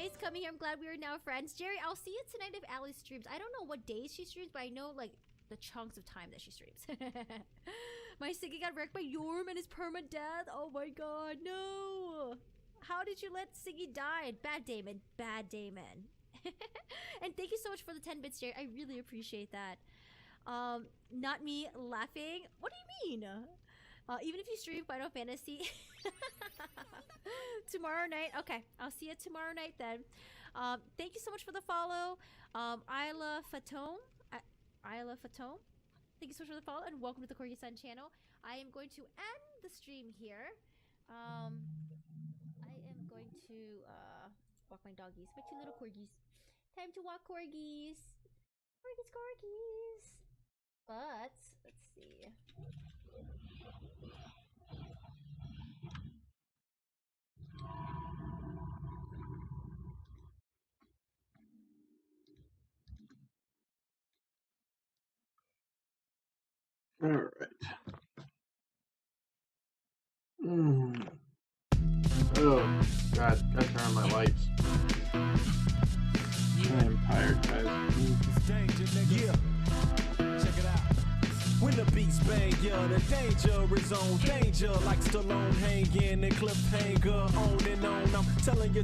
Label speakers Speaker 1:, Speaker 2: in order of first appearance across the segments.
Speaker 1: nice coming here. I'm glad we are now friends. Jerry, I'll see you tonight if Allie streams. I don't know what days she streams, but I know like the chunks of time that she streams. My Siggy got wrecked by Yorm and his permadeath. Oh my god, no! How did you let Siggy die? Bad Damon. Bad Damon. And thank you so much for the 10 bits, Jerry. I really appreciate that. Not me laughing. What do you mean? Even if you stream Final Fantasy tomorrow night. Okay, I'll see you tomorrow night then. Thank you so much for the follow. Isla Fatome. Isla Fatome. Thank you so much for the follow and welcome to the Corgi-san channel. I am going to end the stream here. I am going to walk my doggies, my 2 little corgis. Time to walk corgis. Corgis, corgis. But let's see.
Speaker 2: All right. Oh, God. Gotta turn on my lights. I am tired, guys.
Speaker 3: Yeah. Check it out. When the beats bang, yeah, the danger is on. Danger like Stallone hanging and cliffhanger. On and on. I'm telling you,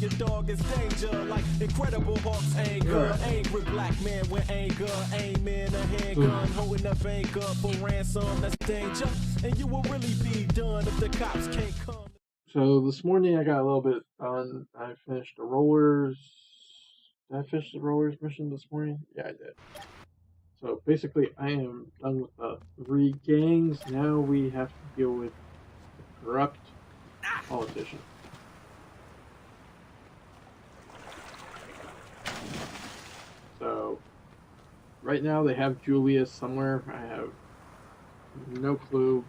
Speaker 3: dog, it's danger. Like Incredible Hulk's anger. Angry black man with anger. Aiming a handgun. Holding up anchor for ransom. That's danger. And you will really be done if the cops can't come.
Speaker 2: So this morning I got a little bit done. I finished the rollers. Did I finish the rollers mission this morning? Yeah, I did. So basically I am done with the 3 gangs. Now we have to deal with the corrupt politician. So right now they have Julius somewhere. I have no clue.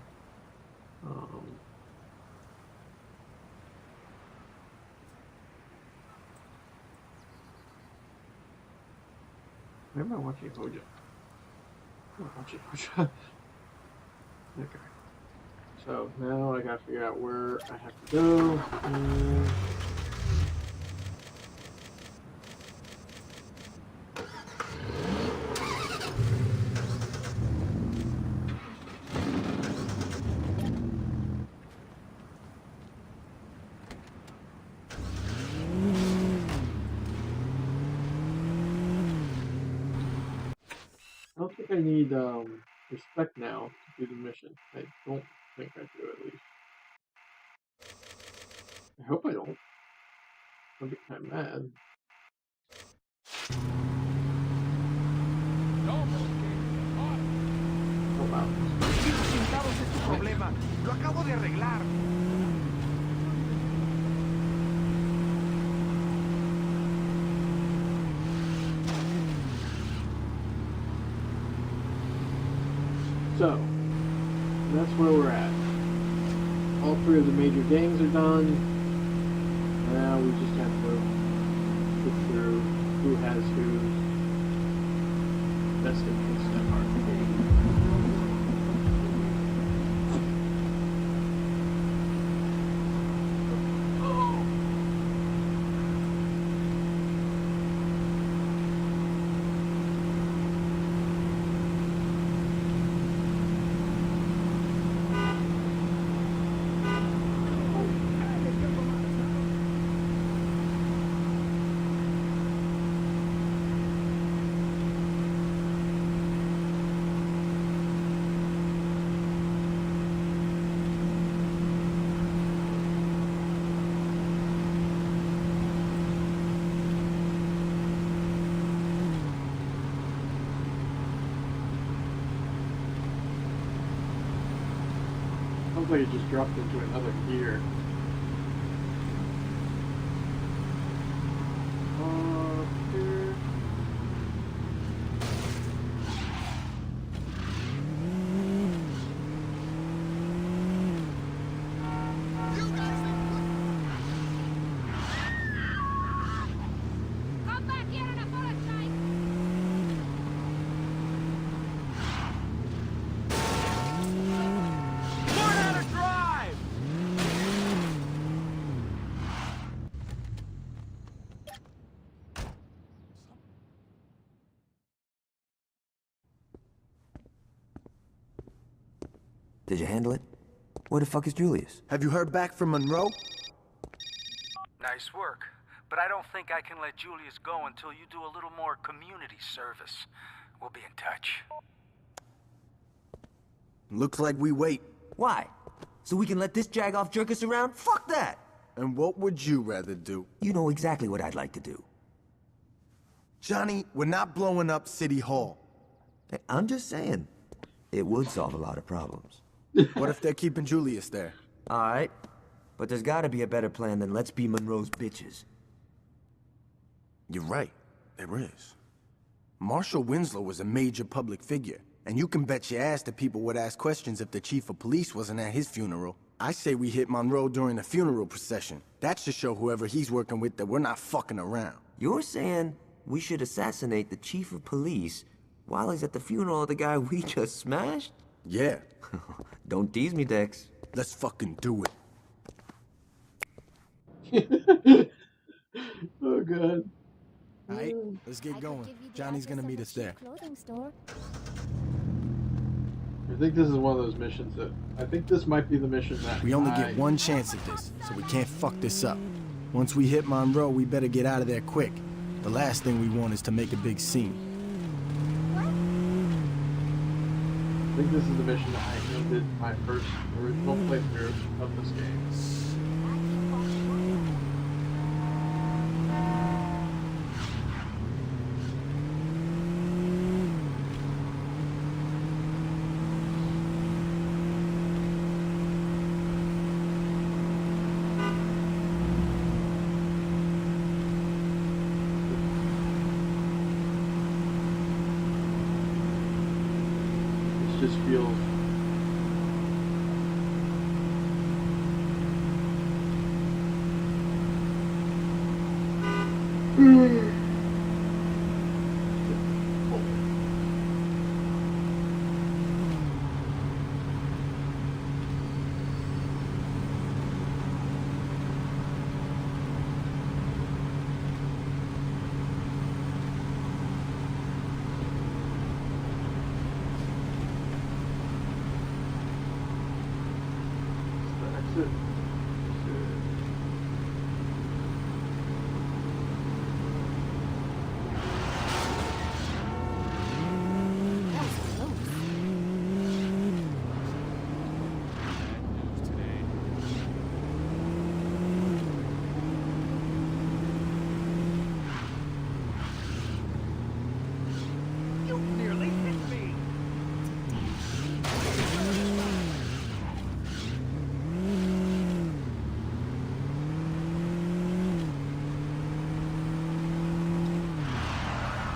Speaker 2: Why am I watching Hoja? I'm watching Hoja. Okay. So now I gotta figure out where I have to go. I don't think I need respect now to do the mission. I don't think I do, at least. I hope I don't. I'll be kind of mad. Oh wow.
Speaker 4: Sentados es tu problema. Lo acabo de arreglar.
Speaker 2: So, that's where we're at. All 3 of the major gangs are done. Now we just have to look through who has whose best interests at heart. Sounds like it just dropped into another gear. Here.
Speaker 1: Come back here and apologize.
Speaker 4: Learn how to drive!
Speaker 5: Did you handle it? Where the fuck is Julius?
Speaker 6: Have you heard back from Monroe?
Speaker 4: Nice work. But I don't think I can let Julius go until you do a little more community service. We'll be in touch.
Speaker 6: Looks like we wait.
Speaker 5: Why? So we can let this jagoff jerk us around? Fuck that!
Speaker 6: And what would you rather do?
Speaker 5: You know exactly what I'd like to do.
Speaker 6: Johnny, we're not blowing up City Hall.
Speaker 5: Hey, I'm just saying, it would solve a lot of problems.
Speaker 6: What if they're keeping Julius there?
Speaker 5: Alright, but there's gotta be a better plan than let's be Monroe's bitches.
Speaker 6: You're right, there is. Marshal Winslow was a major public figure, and you can bet your ass that people would ask questions if the chief of police wasn't at his funeral. I say we hit Monroe during the funeral procession. That should show whoever he's working with that we're not fucking around.
Speaker 5: You're saying we should assassinate the chief of police while he's at the funeral of the guy we just smashed?
Speaker 6: Yeah.
Speaker 5: Don't tease me, Dex.
Speaker 6: Let's fucking do
Speaker 2: it. Oh, God.
Speaker 6: Alright, let's get going. Johnny's gonna meet us there.
Speaker 2: I think this is one of those missions that... I think this might be the mission that
Speaker 6: we only get one chance at this, so we can't fuck this up. Once we hit Monroe, we better get out of there quick. The last thing we want is to make a big scene.
Speaker 2: I think this is the mission that I ended my first original playthrough of this game. Just feels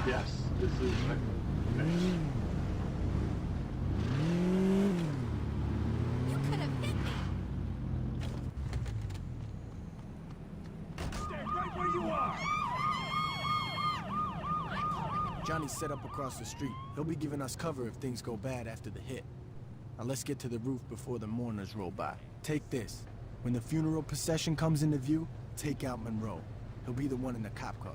Speaker 2: yes, this is a mission.
Speaker 1: You could have hit me.
Speaker 4: Stay right where you are!
Speaker 6: Johnny's set up across the street. He'll be giving us cover if things go bad after the hit. Now let's get to the roof before the mourners roll by. Take this. When the funeral procession comes into view, take out Monroe. He'll be the one in the cop car.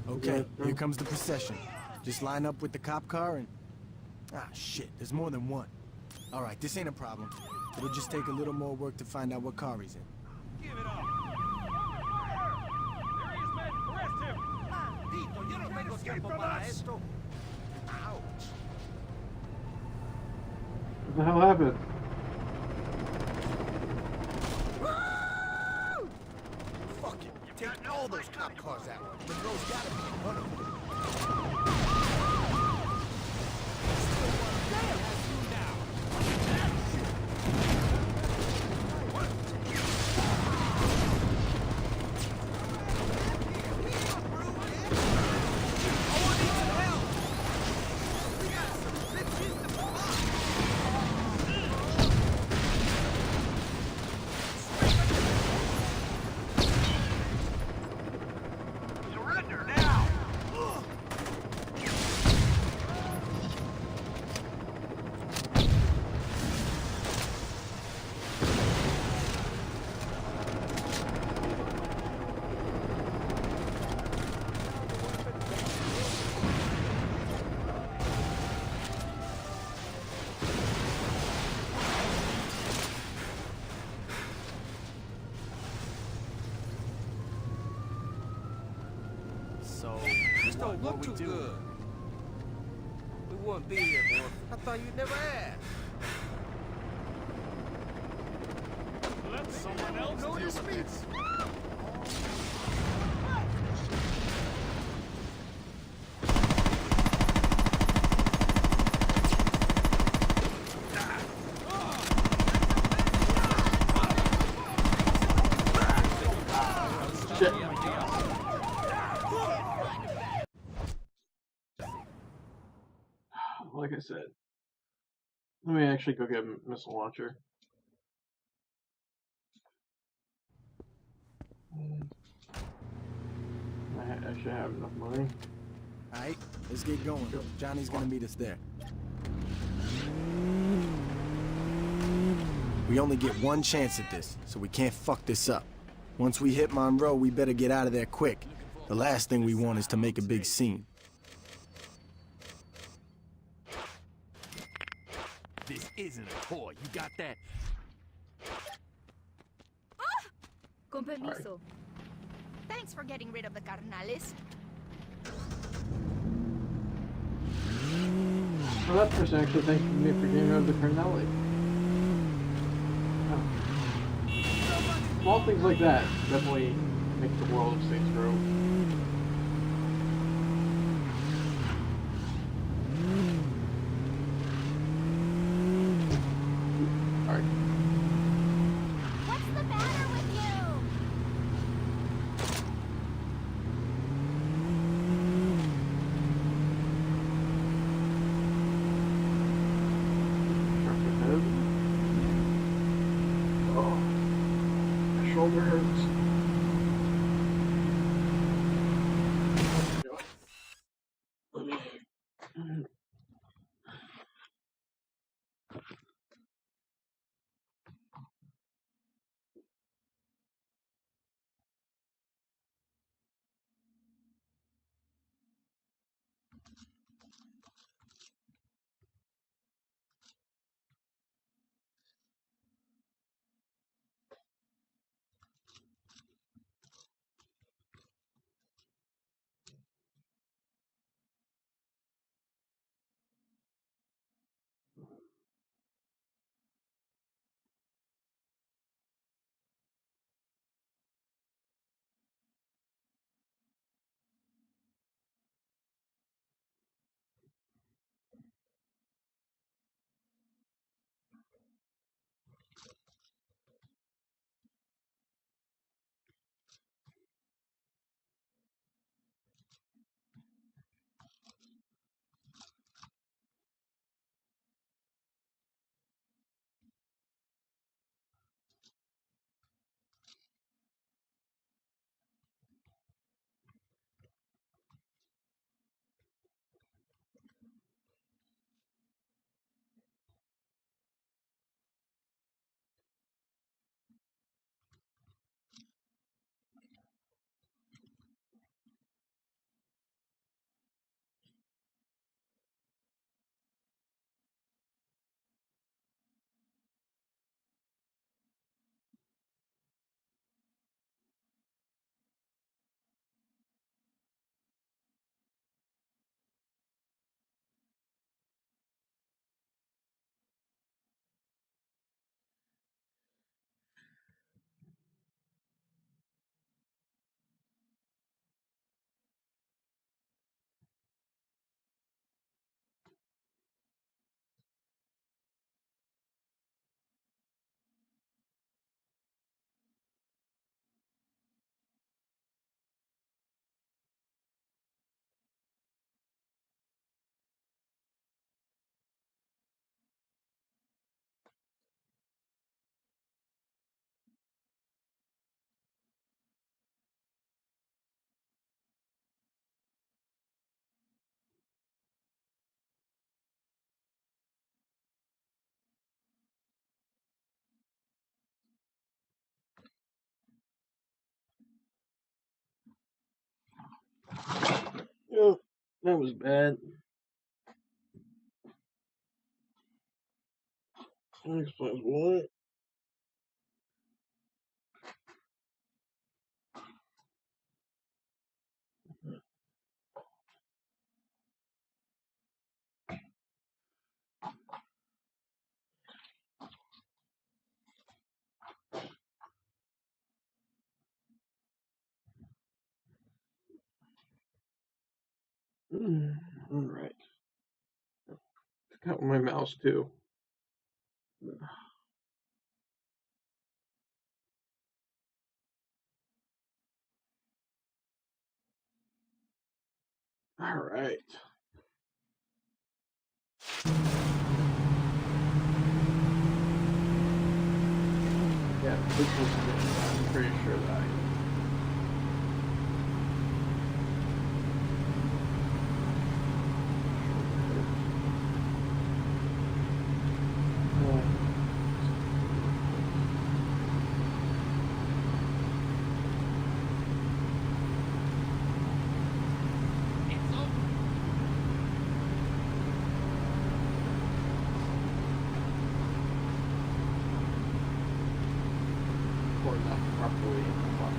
Speaker 6: Okay, here comes the procession. Just line up with the cop car and... Ah, shit, there's more than one. Alright, this ain't a problem. It'll just take a little more work to find out what car he's in.
Speaker 4: Give it up! There he is, men! Arrest him! Maldito, yo no tengo tiempo para esto! Ouch!
Speaker 2: What the hell happened?
Speaker 6: Fuck it. Take all those cop cars out. Monroe's gotta be one of them.
Speaker 4: Surrender now!
Speaker 7: don't look too good. We wouldn't be here, boy. I thought you'd never ask.
Speaker 3: Let someone else
Speaker 7: Notice me.
Speaker 2: Shit. Like I said, let me actually go get a missile launcher. I should have enough money.
Speaker 6: Alright, let's get going. Johnny's gonna meet us there. We only get one chance at this, so we can't fuck this up. Once we hit Monroe, we better get out of there quick. The last thing we want is to make a big scene.
Speaker 3: This isn't a toy, you got that?
Speaker 1: Con permiso.
Speaker 8: Thanks for getting rid of the carnales.
Speaker 2: Well, that person actually thanked me for getting rid of the Carnelli. Oh. Small things like that definitely make the world of Saints Row. Alright.
Speaker 8: What's the matter with you?
Speaker 2: Oh, my shoulder hurts. Yeah, that was bad. That explains what? Alright. Got my mouse too. Alright. Yeah, this was I'm pretty sure that properly in the clock.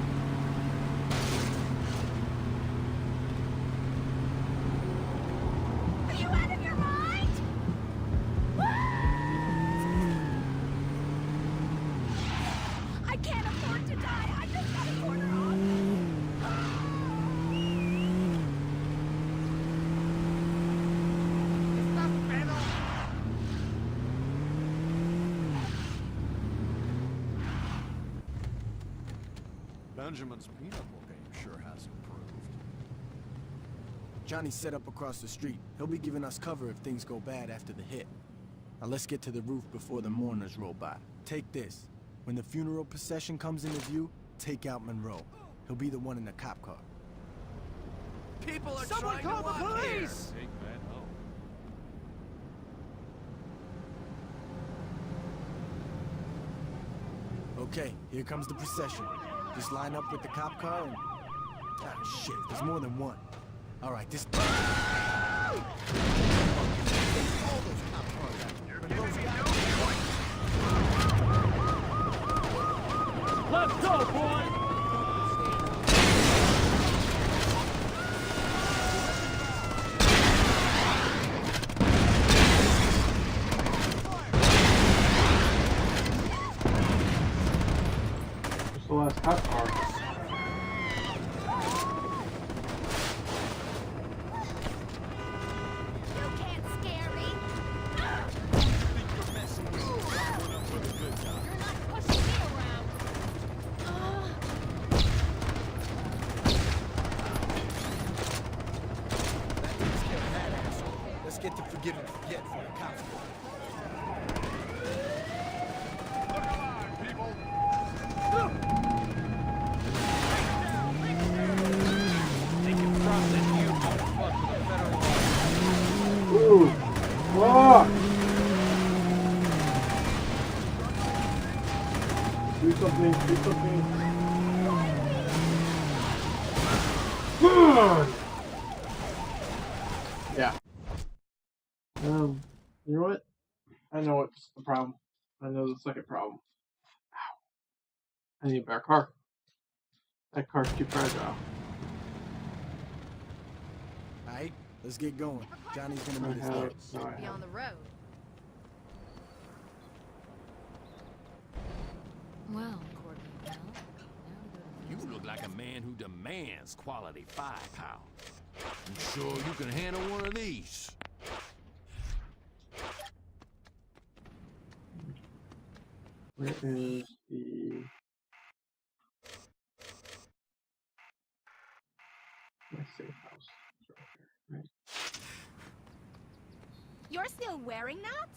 Speaker 8: Are you out of your mind? I can't afford to die. I just got a corner off.
Speaker 3: Benjamin's pinochle game sure has improved.
Speaker 6: Johnny's set up across the street. He'll be giving us cover if things go bad after the hit. Now let's get to the roof before the mourners roll by. Take this. When the funeral procession comes into view, take out Monroe. He'll be the one in the cop car.
Speaker 7: People are
Speaker 3: Someone
Speaker 7: trying
Speaker 3: call
Speaker 7: to
Speaker 3: the
Speaker 7: walk here.
Speaker 3: police! Take that home.
Speaker 6: Okay, here comes the procession. Just line up with the cop car and... Ah, shit, there's more than one. All right, this...
Speaker 3: Let's go, boy!
Speaker 2: What's the last cop car?
Speaker 8: You can't scare me. You're not pushing me around.
Speaker 6: Let's get to forgive and forget for the cops.
Speaker 2: Ooh! Fuck! Do something, do something. Yeah. You know what? I know what's the problem. I know the second problem. Ow. I need a better car. That car's too fragile.
Speaker 6: Alright, let's get going. Johnny's gonna meet us
Speaker 2: I
Speaker 6: there.
Speaker 2: have- no, I
Speaker 1: Be
Speaker 2: have-
Speaker 1: on the road. Well, Courtney Bell, now we go to
Speaker 3: You look like a man who demands quality firepower. I'm sure you can handle one of these.
Speaker 2: Where is the... my safe house? It's right here, right?
Speaker 8: You're still wearing that?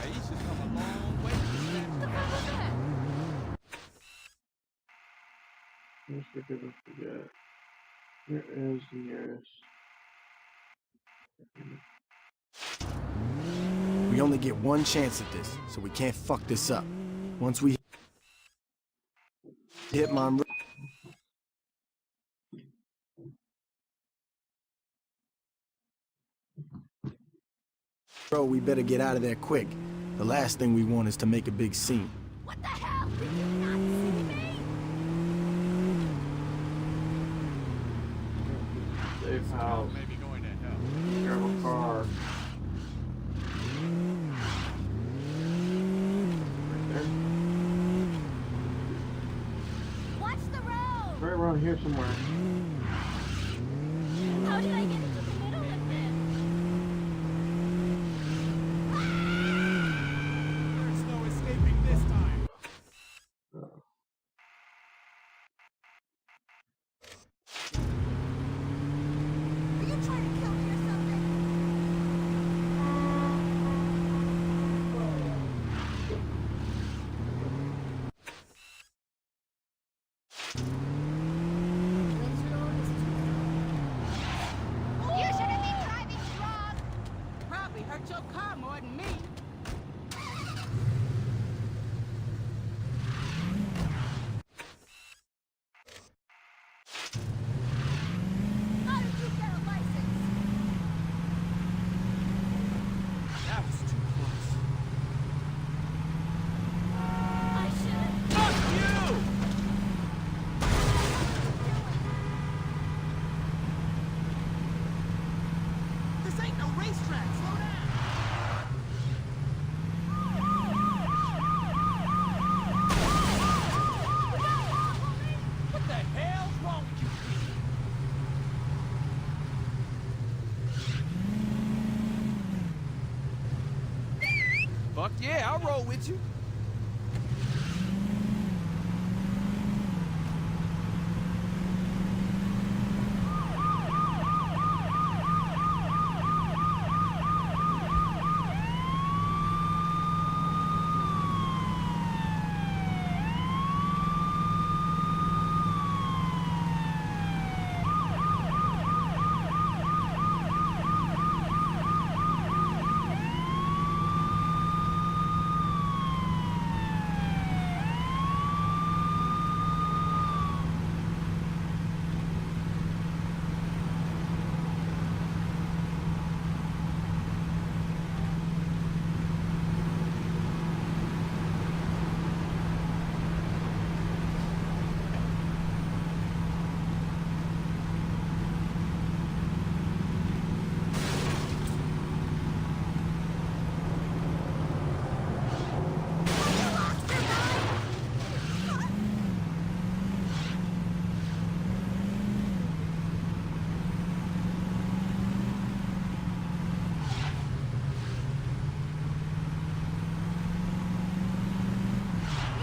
Speaker 3: Aisha's come a long way.
Speaker 2: Let's forgive and forget. Where is the nearest?
Speaker 6: We only get one chance at this, so we can't fuck this up. Once we hit Monroe, we better get out of there quick. The last thing we want is to make a big scene.
Speaker 8: What the hell? Did you not see me?
Speaker 2: Safe house.
Speaker 3: Maybe going to hell.
Speaker 2: Grab a car. Right there. here somewhere.
Speaker 8: How did I get into the middle of this?
Speaker 3: There's no escaping this time.
Speaker 8: Are you trying to kill me or something? You shouldn't be driving drunk.
Speaker 7: Probably hurt your car more than me.
Speaker 8: How did you get a license?
Speaker 3: That was too close.
Speaker 8: I should.
Speaker 3: Fuck you!
Speaker 7: This ain't no racetrack. Slow down. What the hell's wrong with you people? Fuck yeah, I'll roll with you.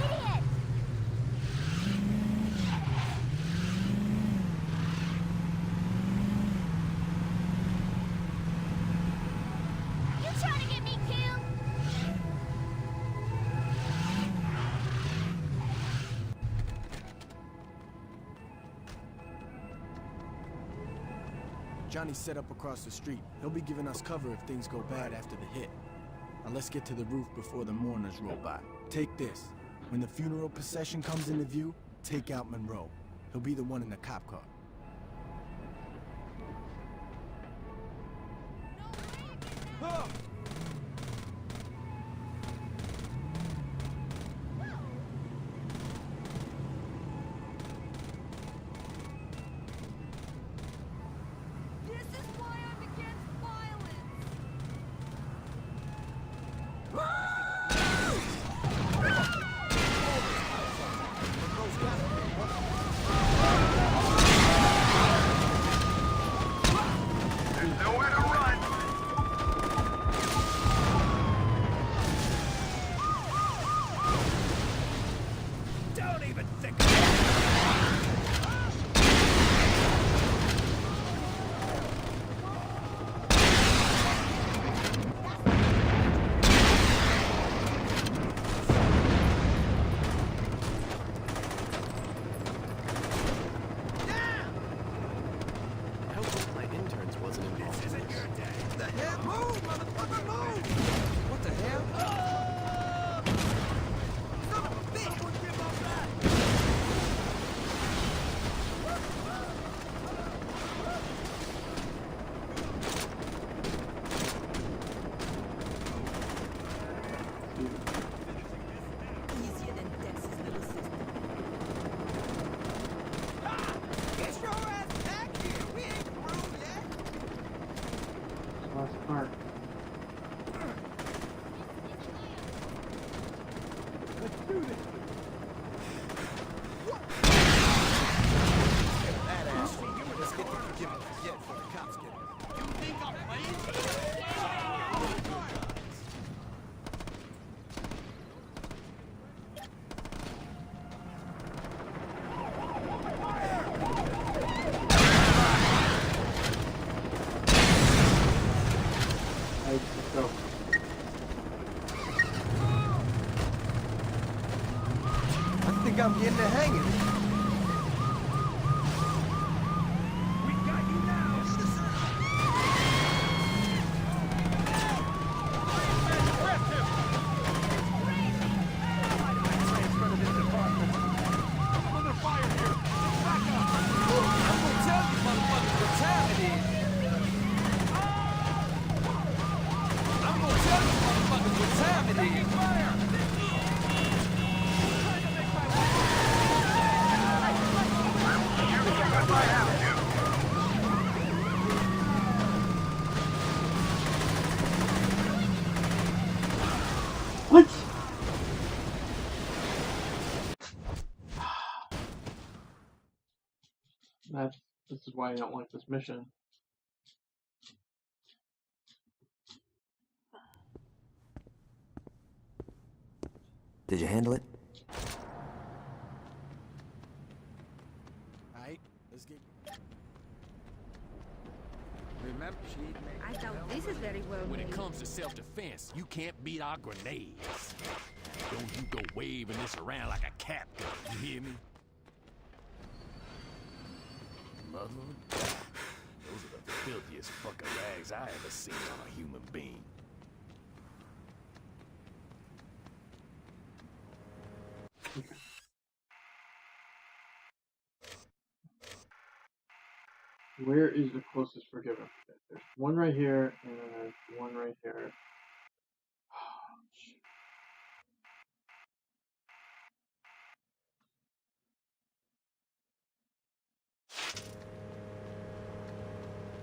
Speaker 8: Idiot! You trying to get me killed?
Speaker 6: Johnny's set up across the street. He'll be giving us cover if things go bad after the hit. Now let's get to the roof before the mourners roll by. Take this. When the funeral procession comes into view, take out Monroe. He'll be the one in the cop car.
Speaker 8: This is why I'm against violence.
Speaker 4: There's nowhere to run.
Speaker 3: Don't even think
Speaker 9: I hope one of my interns wasn't involved.
Speaker 3: this isn't your day.
Speaker 7: The hell? Move, motherfucker, move! What the hell? Son of a bitch!
Speaker 3: Someone give up that!
Speaker 7: Easier than Dex's little sister. Get your ass back here! We ain't through yet!
Speaker 2: Last part.
Speaker 3: Let's do this!
Speaker 2: Go.
Speaker 6: I think I'm getting the hang of it.
Speaker 2: What? This is why I don't like this mission.
Speaker 5: Did you handle it?
Speaker 6: Alright, let's get...
Speaker 7: Remember,
Speaker 8: I doubt this is very well
Speaker 9: When it
Speaker 8: made.
Speaker 9: comes to self-defense, you can't beat our grenades. Don't you go waving this around like a cat gun, you hear me? Mother of God. Those are the filthiest fucking rags I ever seen on a human being.
Speaker 2: Where is the closest Forgiven? There's one right here, and then there's one right here.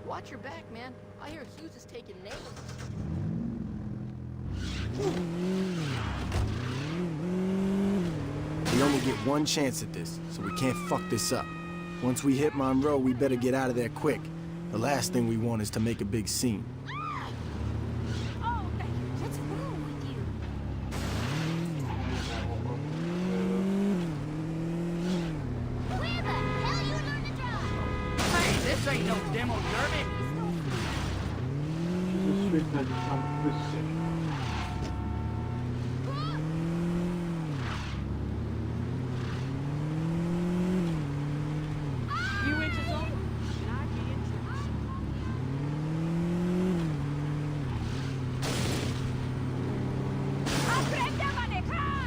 Speaker 10: Watch your back, man. I hear Hughes is taking names.
Speaker 6: We only get one chance at this, so we can't fuck this up. Once we hit Monroe, we better get out of there quick. The last thing we want is to make a big scene.
Speaker 8: Oh, what's wrong with you? Where the hell you learn to drive?
Speaker 10: Hey, this ain't no demo derby.
Speaker 2: This is straight to the police station.
Speaker 10: Few inches over, and I'd be in trouble.
Speaker 8: Aprende a manejar!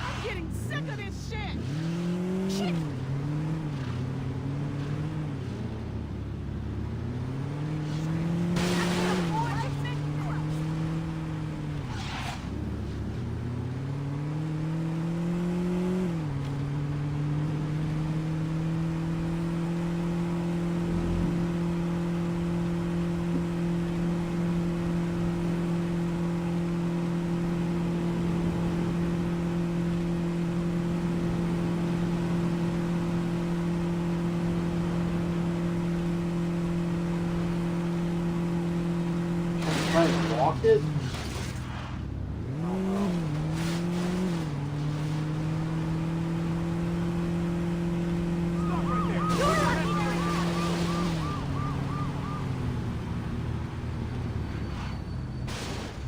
Speaker 8: I'm getting sick of this shit! Shit!
Speaker 2: Try and walk it?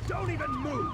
Speaker 3: Don't even move!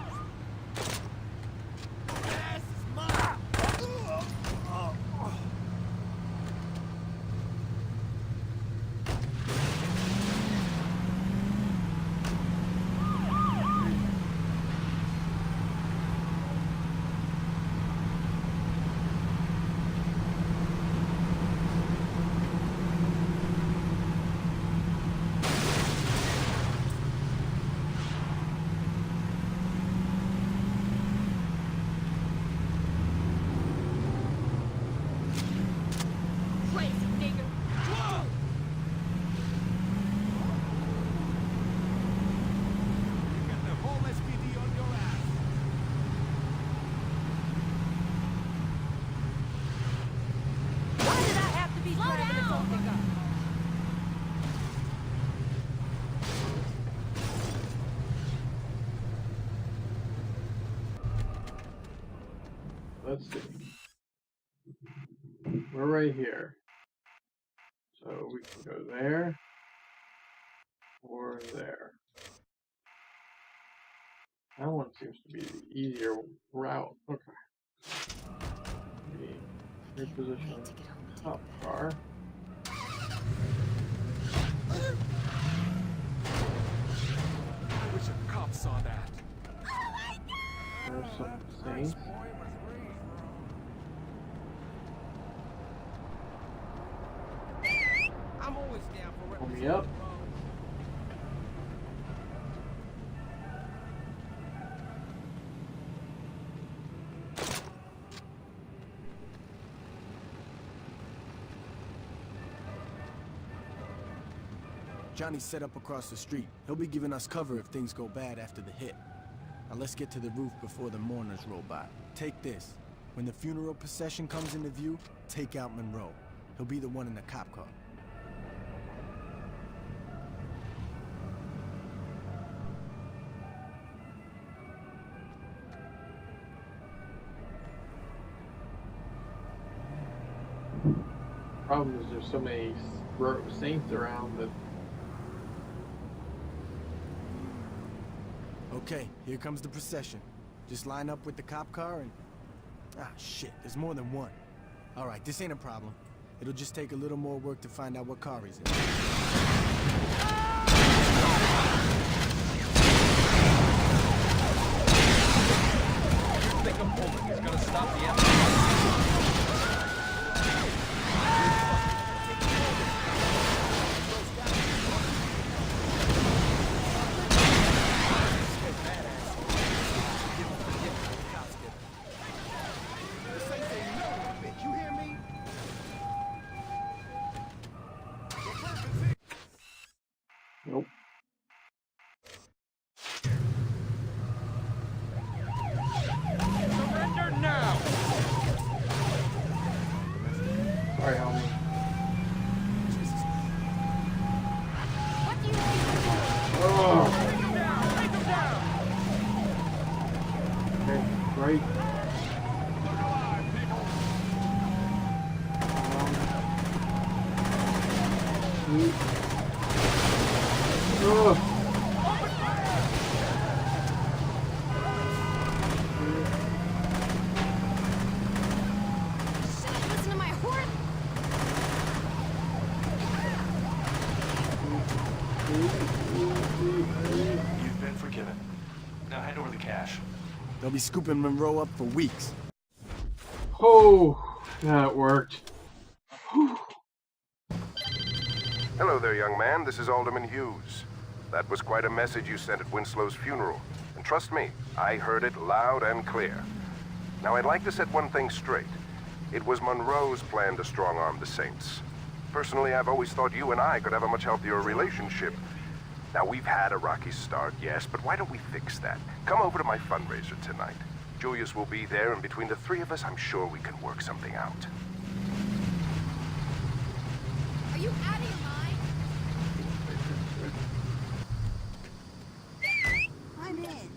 Speaker 8: Crazy nigga! Whoa!
Speaker 3: You got the whole SPD on your ass.
Speaker 10: Why did I have to be driving this old nigga?
Speaker 2: Let's see. We're right here. So we can go there or there. one seems to be the easier route. Okay. Reposition top car.
Speaker 9: I wish a cop saw that.
Speaker 2: There's some saints.
Speaker 7: I'm always down for
Speaker 2: Pull me up.
Speaker 6: Johnny's set up across the street. He'll be giving us cover if things go bad after the hit. Now let's get to the roof before the mourners roll by. Take this. When the funeral procession comes into view, take out Monroe. He'll be the one in the cop car.
Speaker 2: Problem is there's so many saints around that.
Speaker 6: Okay, here comes the procession. Just line up with the cop car and... Ah, shit, there's more than one. Alright, this ain't a problem. It'll just take a little more work to find out what car he's in.
Speaker 7: You think a bullet is gonna stop the empire?
Speaker 2: Nope.
Speaker 7: Surrender now!
Speaker 2: Sorry, homie.
Speaker 1: What do you think?
Speaker 2: Oh.
Speaker 7: Take him down! Take him down!
Speaker 2: Okay, right. Oh.
Speaker 1: Listen to my horn.
Speaker 11: You've been forgiven. Now hand over the cash.
Speaker 6: They'll be scooping Monroe up for weeks.
Speaker 2: Oh, that worked.
Speaker 12: Hello there, young man. This is Alderman Hughes. That was quite a message you sent at Winslow's funeral. And trust me, I heard it loud and clear. Now, I'd like to set one thing straight. It was Monroe's plan to strong-arm the Saints. Personally, I've always thought you and I could have a much healthier relationship. Now, we've had a rocky start, yes, but why don't we fix that? Come over to my fundraiser tonight. Julius will be there, and between the three of us, I'm sure we can work something out.
Speaker 1: Are you out of your mind?
Speaker 8: I'm in.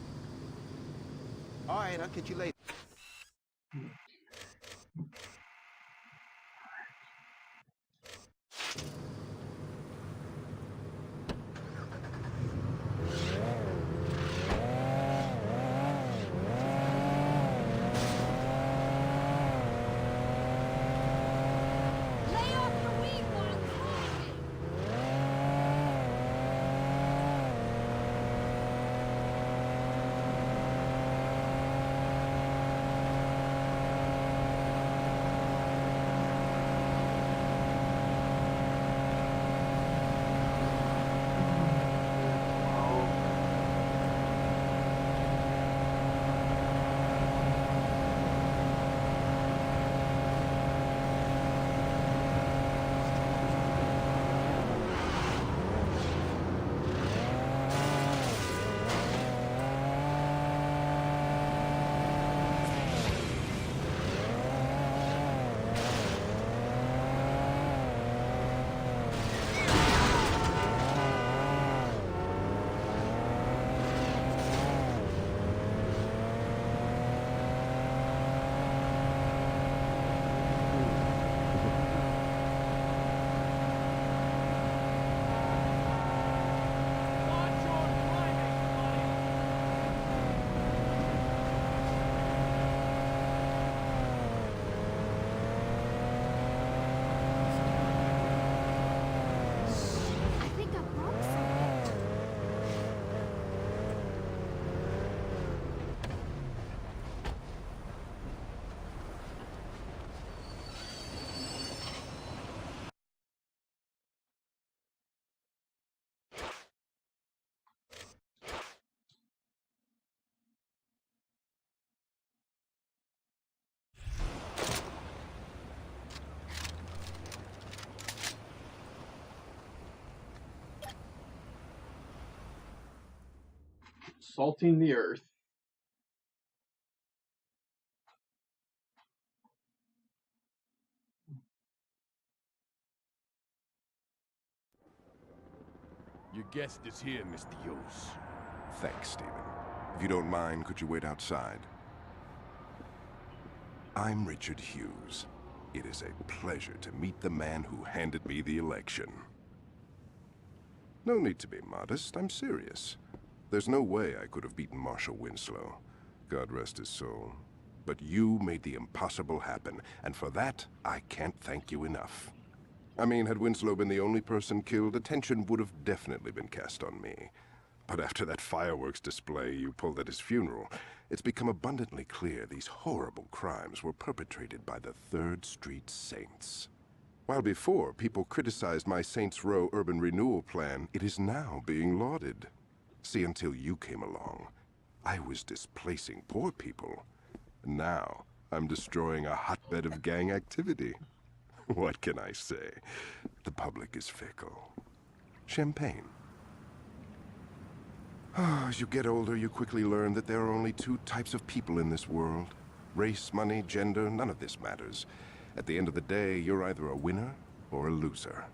Speaker 7: All right, I'll catch you later.
Speaker 1: Lay off the weed while I'm driving.
Speaker 2: salting the earth.
Speaker 9: Your guest is here, Mr. Hughes.
Speaker 12: Thanks, Stephen. If you don't mind, could you wait outside? I'm Richard Hughes. It is a pleasure to meet the man who handed me the election. No need to be modest, I'm serious. There's no way I could have beaten Marshal Winslow. God rest his soul. But you made the impossible happen, and for that, I can't thank you enough. I mean, had Winslow been the only person killed, attention would have definitely been cast on me. But after that fireworks display you pulled at his funeral, it's become abundantly clear these horrible crimes were perpetrated by the 3rd Street Saints. While before people criticized my Saints Row urban renewal plan, it is now being lauded. See, until you came along, I was displacing poor people. Now, I'm destroying a hotbed of gang activity. What can I say? The public is fickle. Champagne. As you get older, you quickly learn that there are only 2 types of people in this world. Race, money, gender, none of this matters. At the end of the day, you're either a winner or a loser.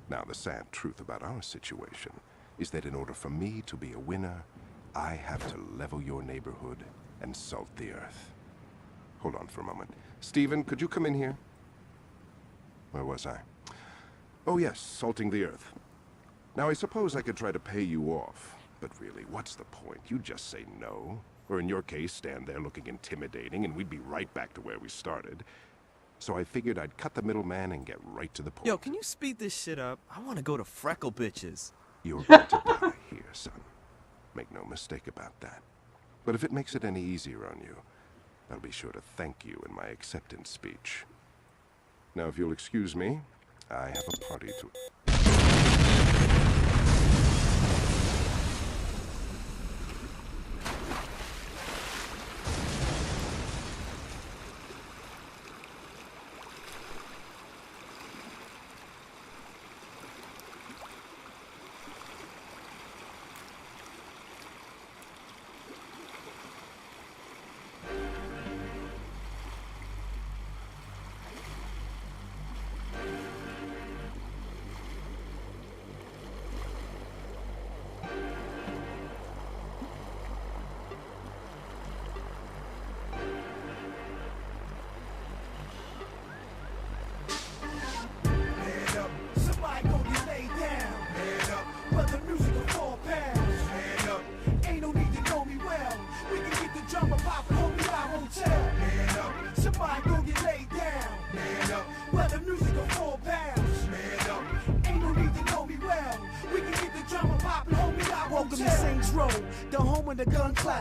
Speaker 12: Now, the sad truth about our situation is that in order for me to be a winner, I have to level your neighborhood and salt the earth. Hold on for a moment. Stephen, could you come in here? Where was I? Oh yes, salting the earth. Now I suppose I could try to pay you off, but really, what's the point? You just say no. Or in your case, stand there looking intimidating and we'd be right back to where we started. So I figured I'd cut the middleman and get right to the point.
Speaker 7: Yo, can you speed this shit up? I want to go to Freckle Bitches.
Speaker 12: You're going to die here, son. Make no mistake about that. But if it makes it any easier on you, I'll be sure to thank you in my acceptance speech. Now, if you'll excuse me, I have a party to...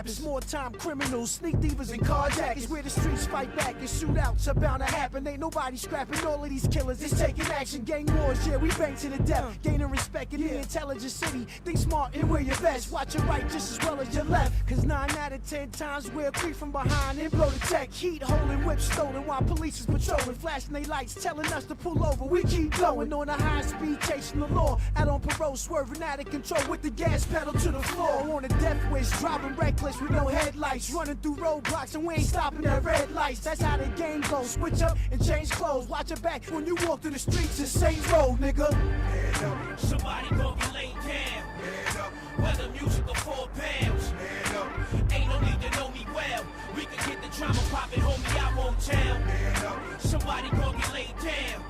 Speaker 13: It's more time criminals, sneak divas, and carjackers. Where the streets fight back and shootouts are bound to happen. Ain't nobody scrapping all of these killers. It's taking action. Gang wars, yeah, we bang to the death. Gaining respect in the intelligent city. Think smart and wear your best. Watch your right just as well as your left. Cause 9 out of 10 times we'll creep from behind and blow the tech. Heat holding, whips stolen while police is patrolling. Flashing they lights, telling us to pull over. We keep blowing on a high speed, chasing the law. Out on parole, swerving out of control with the gas pedal to the floor. On a death wish, driving reckless with no headlights, running through roadblocks and we ain't stopping at red lights. That's how the game goes. Switch up and change clothes. Watch your back when you walk through the streets of Saints Row, nigga.
Speaker 14: Somebody gon' get laid down. Whether music or 4 pounds. Ain't no need to know me well. We can get the drama poppin', homie, I won't tell. Somebody gon' get laid down.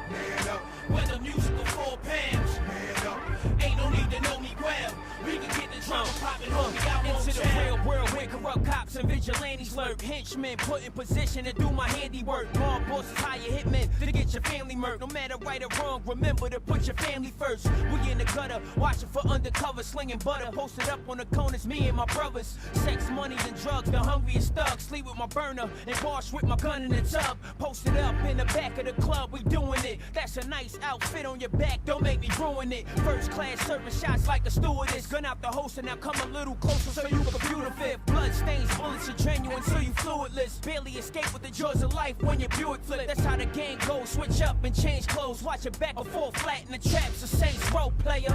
Speaker 14: Whether music or 4 pounds. Ain't no need to know me well. We can get the drama poppin', homie, I won't
Speaker 15: into
Speaker 14: tell.
Speaker 15: the real world where corrupt cops and vigilantes lurk. Henchmen put in position to do my handiwork. Mob bosses hire hitmen to get your family murked. No matter right or wrong, remember to put your family first. We in the gutter, watching for undercover, slinging butter. Posted up on the corners, me and my brothers. Sex, money, and drugs, the hungriest thugs. Sleep with my burner and wash with my gun in the tub. Posted up in the back of the club, we doing it. That's a nice outfit on your back, don't make me ruin it. First class serving shots like a stewardess. Gun out the holster, now come a little closer so you computer fit. Blood stains, bullets are genuine, so you fluidless. Barely escape with the jaws of life when your Buick flip. That's how the game goes. Switch up and change clothes. Watch your back or fall flat in the traps. A Saints Row player.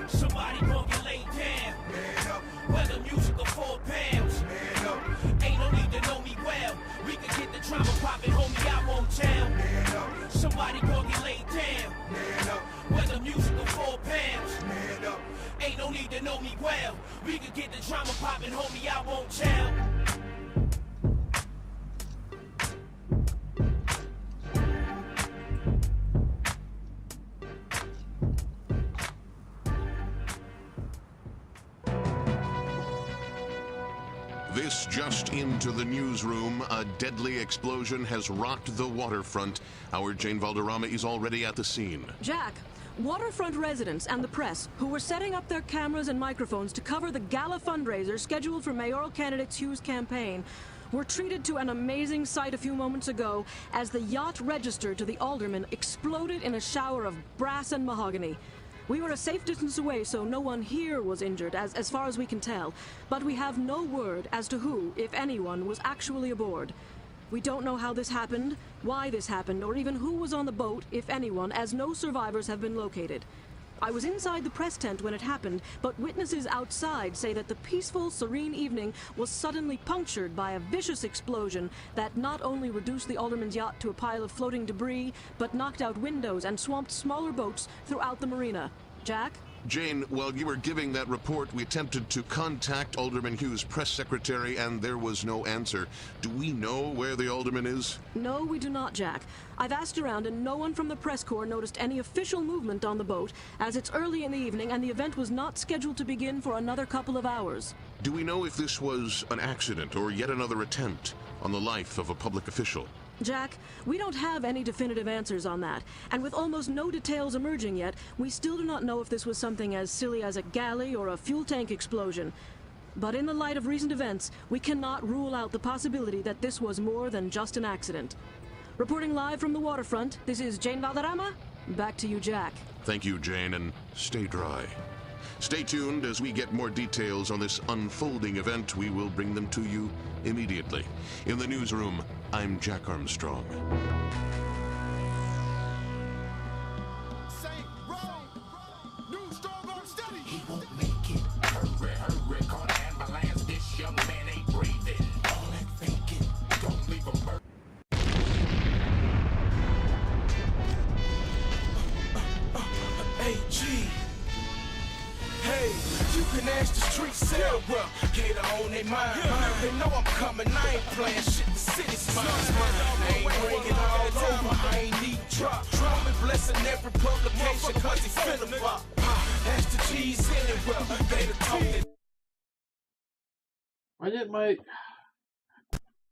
Speaker 14: Somebody gon' get laid down. Whether music know me well. We can get the drama poppin', homie, I won't tell.
Speaker 16: This just into the newsroom. A deadly explosion has rocked the waterfront. Our Jane Valderrama is already at the scene.
Speaker 10: Jack, waterfront residents and the press, who were setting up their cameras and microphones to cover the gala fundraiser scheduled for mayoral candidate Hughes' campaign, were treated to an amazing sight a few moments ago as the yacht registered to the alderman exploded in a shower of brass and mahogany. We were a safe distance away, so no one here was injured, as far as we can tell. But we have no word as to who, if anyone, was actually aboard. We don't know how this happened, why this happened, or even who was on the boat, if anyone, as no survivors have been located. I was inside the press tent when it happened, but witnesses outside say that the peaceful, serene evening was suddenly punctured by a vicious explosion that not only reduced the alderman's yacht to a pile of floating debris, but knocked out windows and swamped smaller boats throughout the marina. Jack?
Speaker 16: Jane, while you were giving that report, we attempted to contact Alderman Hughes' press secretary, and there was no answer. Do we know where the alderman is?
Speaker 10: No, we do not, Jack. I've asked around, and no one from the press corps noticed any official movement on the boat, as it's early in the evening and the event was not scheduled to begin for another couple of hours.
Speaker 16: Do we know if this was an accident or yet another attempt on the life of a public official?
Speaker 10: Jack, we don't have any definitive answers on that, and with almost no details emerging yet, we still do not know if this was something as silly as a galley or a fuel tank explosion. But in the light of recent events, we cannot rule out the possibility that this was more than just an accident. Reporting live from the waterfront, this is Jane Valderrama. Back to you, Jack.
Speaker 16: Thank you, Jane, and stay dry. Stay tuned as we get more details on this unfolding event. We will bring them to you immediately. In the newsroom, I'm Jack Armstrong.
Speaker 14: He won't make it. Hurry, call the ambulance. This young man ain't breathing. All that thinking, don't leave him burn. AG. Hey, you can ask the streets, sell well. Get on their mind. They know I'm coming. I ain't playing shit. The city's mine. They ain't bringing all over. I ain't need drop. I'm blessing every publication cause he finna pop. Ask the G's anywhere. They the talk.
Speaker 2: Why didn't my...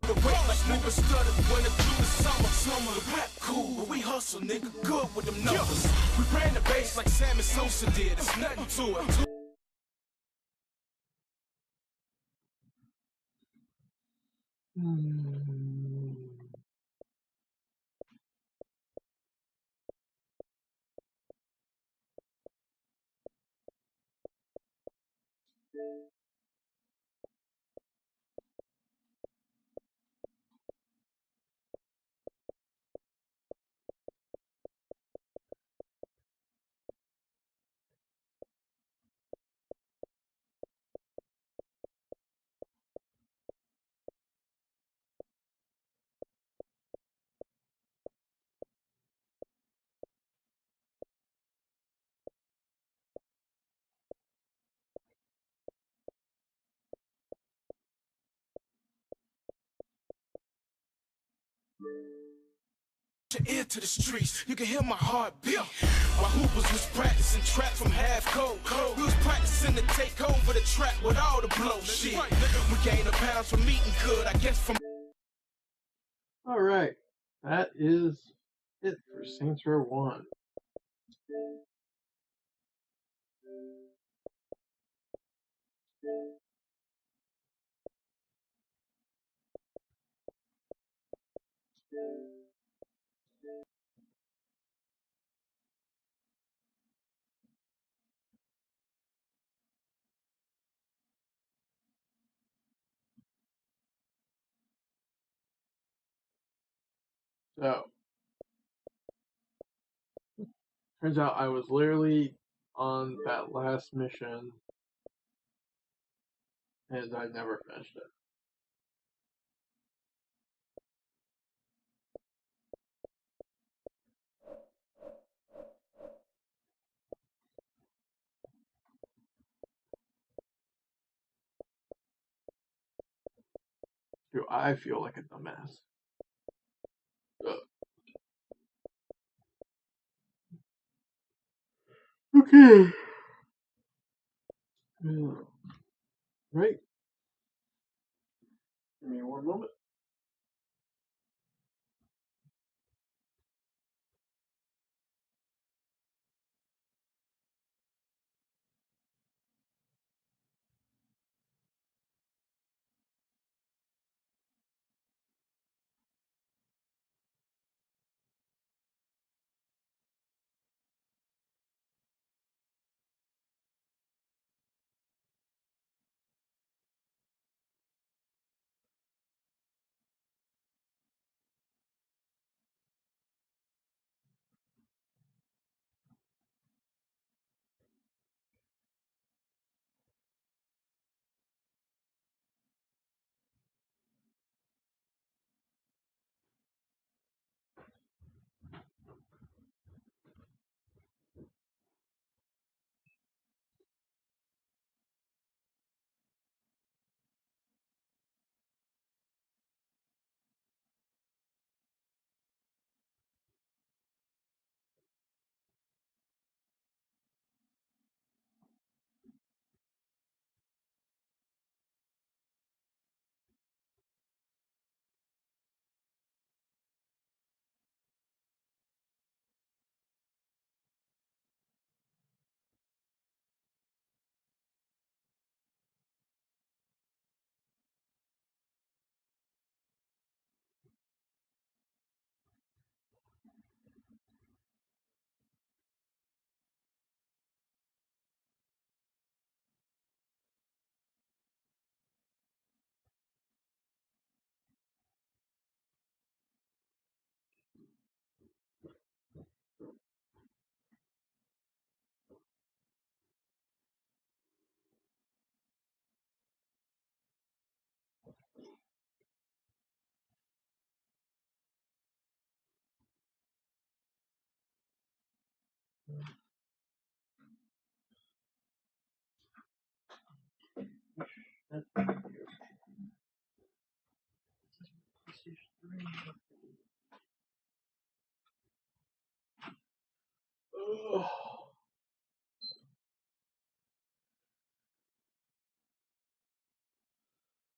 Speaker 14: The way like niggas stutter when it through the summer. The rap cool, but we hustle, nigga, good with them numbers. We ran the base like Sammy Sosa did. It's nothing to it. Your ear to the streets, you can hear my heart beat. While Hoopers was practicing trap from half cold. We was practicing to take over the track with all the blow shit. We gained a pound from eating good, I guess from.
Speaker 2: Alright, that is it for Saints Row 1. So, turns out I was literally on that last mission, and I never finished it. do I feel like a dumbass? Okay. Right. Give me one moment.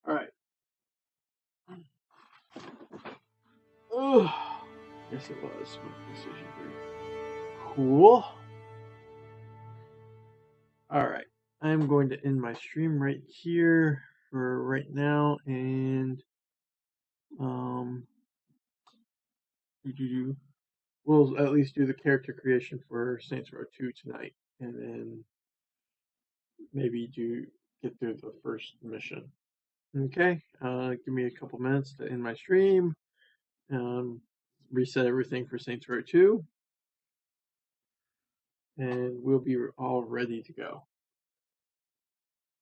Speaker 2: All right. Yes, it was my PlayStation 3. Cool. All right. I'm going to end my stream right here for right now, and we'll at least do the character creation for Saints Row 2 tonight, and then maybe get through the first mission. Okay. Give me a couple minutes to end my stream. Reset everything for Saints Row 2, and we'll be all ready to go.